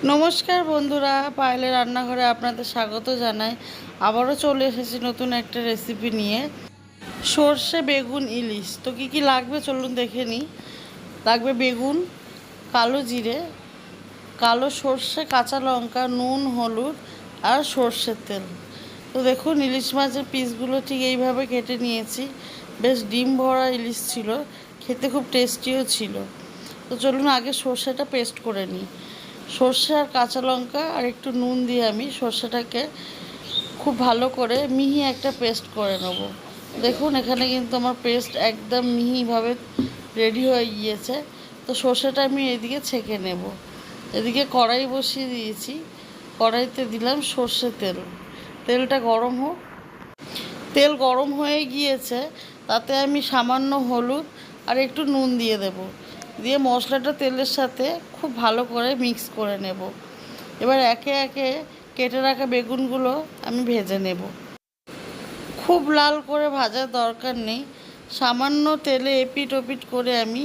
নমস্কার বন্ধুরা, পায়েলের রান্নাঘরে আপনাদের স্বাগত জানাই। আবারও চলে এসেছি নতুন একটা রেসিপি নিয়ে, সর্ষে বেগুন ইলিশ। তো কী কী লাগবে চলুন দেখে নিই। লাগবে বেগুন, কালো জিরে, কালো সর্ষে, কাঁচা লঙ্কা, নুন, হলুদ আর সর্ষের তেল। তো দেখুন, ইলিশ মাছের পিসগুলো ঠিক এইভাবে কেটে নিয়েছি। বেশ ডিম ভরা ইলিশ ছিল, খেতে খুব টেস্টিও ছিল। তো চলুন আগে সর্ষেটা পেস্ট করে নিই। সর্ষে আর কাঁচা লঙ্কা আর একটু নুন দিয়ে আমি সর্ষেটাকে খুব ভালো করে মিহি একটা পেস্ট করে নেব। দেখুন, এখানে কিন্তু আমার পেস্ট একদম মিহিভাবে রেডি হয়ে গিয়েছে। তো সর্ষেটা আমি এদিকে ছেঁকে নেব। এদিকে কড়াই বসিয়ে দিয়েছি, কড়াইতে দিলাম সর্ষের তেল। তেলটা গরম হোক। তেল গরম হয়ে গিয়েছে, তাতে আমি সামান্য হলুদ আর একটু নুন দিয়ে দেব। দিয়ে মশলাটা তেলের সাথে খুব ভালো করে মিক্স করে নেব। এবার একে একে কেটে রাখা বেগুনগুলো আমি ভেজে নেব। খুব লাল করে ভাজার দরকার নেই, সামান্য তেলে এপিট ওপিট করে আমি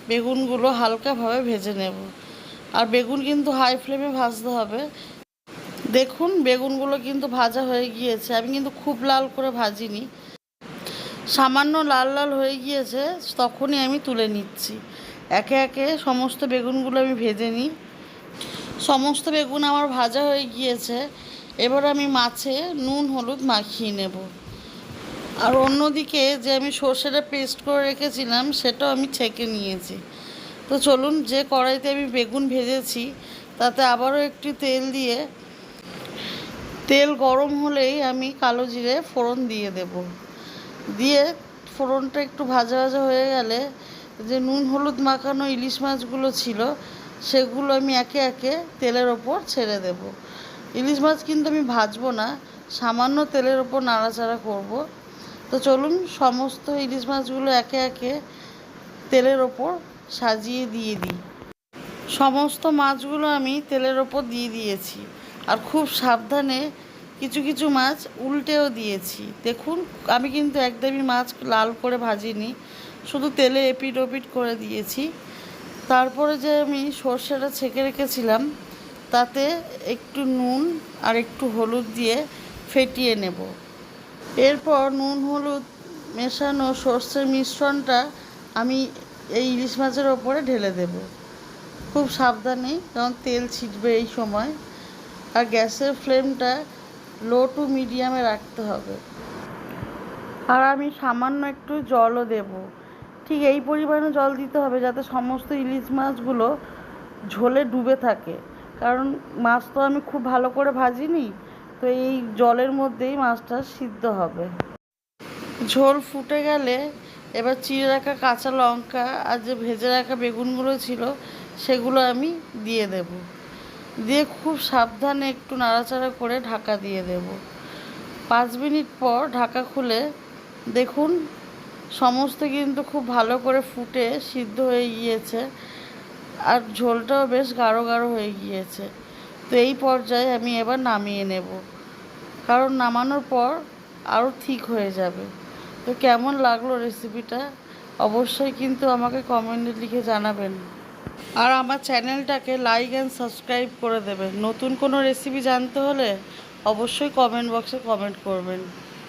বেগুনগুলো হালকাভাবে ভেজে নেব। আর বেগুন কিন্তু হাই ফ্লেমে ভাজতে হবে। দেখুন, বেগুনগুলো কিন্তু ভাজা হয়ে গিয়েছে, আমি কিন্তু খুব লাল করে ভাজিনি। সামান্য লাল লাল হয়ে গিয়েছে, তখনই আমি তুলে নিচ্ছি। একে একে সমস্ত বেগুনগুলো আমি ভেজে নিই। সমস্ত বেগুন আমার ভাজা হয়ে গিয়েছে। এবার আমি মাছে নুন হলুদ মাখিয়ে নেব। আর অন্যদিকে যে আমি সর্ষেটা পেস্ট করে রেখেছিলাম, সেটাও আমি ছেঁকে নিয়েছি। তো চলুন, যে কড়াইতে আমি বেগুন ভেজেছি তাতে আবারও একটু তেল দিয়ে, তেল গরম হলেই আমি কালো জিরে ফোড়ন দিয়ে দেব। দিয়ে ফোড়নটা একটু ভাজা ভাজা হয়ে গেলে যে নুন হলুদ মাখানো ইলিশ মাছগুলো ছিল, সেগুলো আমি একে একে তেলের ওপর ছেড়ে দেব। ইলিশ মাছ কিন্তু আমি ভাজবো না, সামান্য তেলের ওপর নাড়াচাড়া করব। তো চলুন, সমস্ত ইলিশ মাছগুলো একে একে তেলের ওপর সাজিয়ে দিয়ে দিই। সমস্ত মাছগুলো আমি তেলের ওপর দিয়ে দিয়েছি। আর খুব সাবধানে কিছু কিছু মাছ উল্টেও দিয়েছি। দেখুন, আমি কিন্তু একদমই মাছ লাল করে ভাজিনি, শুধু তেলে এপিট ওপিট করে দিয়েছি। তারপরে যে আমি সর্ষেটা ছেঁকে রেখেছিলাম, তাতে একটু নুন আর একটু হলুদ দিয়ে ফেটিয়ে নেব। এরপর নুন হলুদ মেশানো সর্ষের মিশ্রণটা আমি এই ইলিশ মাছের ওপরে ঢেলে দেব। খুব সাবধানে, কারণ তেল ছিটবে এই সময়। আর গ্যাসের ফ্লেমটা লো টু মিডিয়ামে রাখতে হবে। আর আমি সামান্য একটু জলও দেব। ঠিক এই পরিমাণে জল দিতে হবে যাতে সমস্ত ইলিশ মাছগুলো ঝোলে ডুবে থাকে, কারণ মাছ তো আমি খুব ভালো করে ভাজিনি। তো এই জলের মধ্যেই মাছটা সিদ্ধ হবে। ঝোল ফুটে গেলে এবার চিড়ে রাখা কাঁচা লঙ্কা আর যে ভেজে রাখা বেগুনগুলো ছিল, সেগুলো আমি দিয়ে দেব। দিয়ে খুব সাবধানে একটু নাড়াচাড়া করে ঢাকা দিয়ে দেব। 5 মিনিট পর ঢাকা খুলে দেখুন, সমস্ত কিন্তু খুব ভালো করে ফুটে সিদ্ধ হয়ে গিয়েছে। আর ঝোলটাও বেশ গাঢ় গাঢ় হয়ে গিয়েছে। তো এই পর্যায়ে আমি এবার নামিয়ে নেব, কারণ নামানোর পর আরও ঠিক হয়ে যাবে। তো কেমন লাগলো রেসিপিটা অবশ্যই কিন্তু আমাকে কমেন্টে লিখে জানাবেন। আর আমার চ্যানেলটাকে লাইক অ্যান্ড সাবস্ক্রাইব করে দেবেন। নতুন কোনো রেসিপি জানতে হলে অবশ্যই কমেন্ট বক্সে কমেন্ট করবেন।